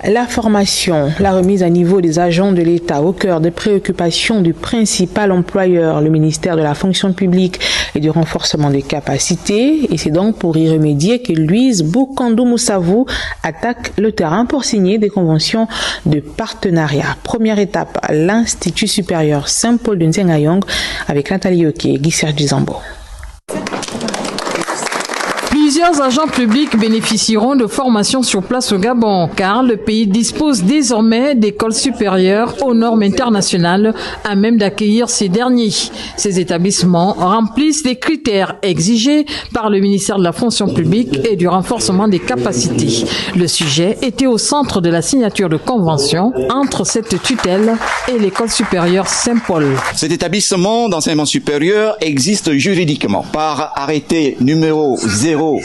La formation, la remise à niveau des agents de l'État au cœur des préoccupations du principal employeur, le ministère de la fonction publique et du renforcement des capacités. Et c'est donc pour y remédier que Louise Boukandou-Moussavou attaque le terrain pour signer des conventions de partenariat. Première étape, l'Institut supérieur Saint-Paul de Nzengayong avec Nathalie Oké et Guy Serge Zambo. Plusieurs agents publics bénéficieront de formations sur place au Gabon, car le pays dispose désormais d'écoles supérieures aux normes internationales à même d'accueillir ces derniers. Ces établissements remplissent les critères exigés par le ministère de la fonction publique et du renforcement des capacités. Le sujet était au centre de la signature de convention entre cette tutelle et l'école supérieure Saint-Paul. Cet établissement d'enseignement supérieur existe juridiquement par arrêté numéro 0001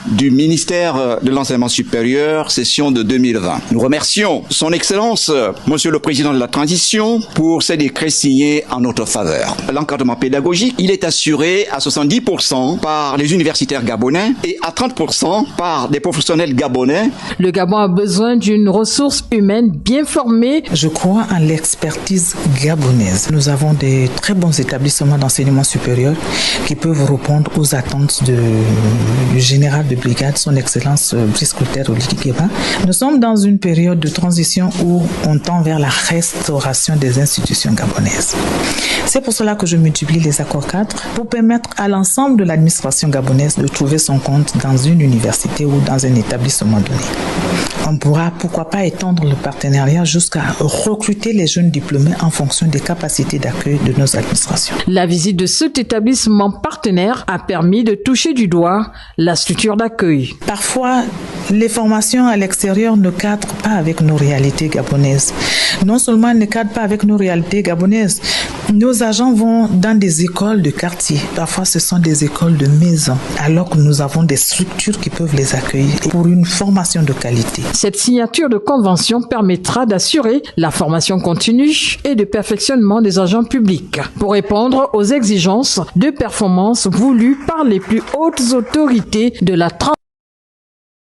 du ministère de l'enseignement supérieur, session de 2020. Nous remercions son Excellence, Monsieur le Président de la Transition, pour ces décrets signés en notre faveur. L'encadrement pédagogique, il est assuré à 70% par les universitaires gabonais et à 30% par des professionnels gabonais. Le Gabon a besoin d'une ressource humaine bien formée. Je crois en l'expertise gabonaise. Nous avons des très bons établissements d'enseignement supérieur qui peuvent répondre aux attentes du général de brigade, son Excellence Brice Clotaire Oligui-Nguema. Nous sommes dans une période de transition où on tend vers la restauration des institutions gabonaises. C'est pour cela que je multiplie les accords cadres pour permettre à l'ensemble de l'administration gabonaise de trouver son compte dans une université ou dans un établissement donné. On pourra, pourquoi pas, étendre le partenariat jusqu'à recruter les jeunes diplômés en fonction des capacités d'accueil de nos administrations. La visite de cet établissement partenaire a permis de toucher du doigt la structure d'accueil. Parfois, les formations à l'extérieur ne cadrent pas avec nos réalités gabonaises. Non seulement elles ne cadrent pas avec nos réalités gabonaises, nos agents vont dans des écoles de quartier. Parfois, ce sont des écoles de maison, alors que nous avons des structures qui peuvent les accueillir pour une formation de qualité. Cette signature de convention permettra d'assurer la formation continue et de perfectionnement des agents publics pour répondre aux exigences de performance voulues par les plus hautes autorités de la transition.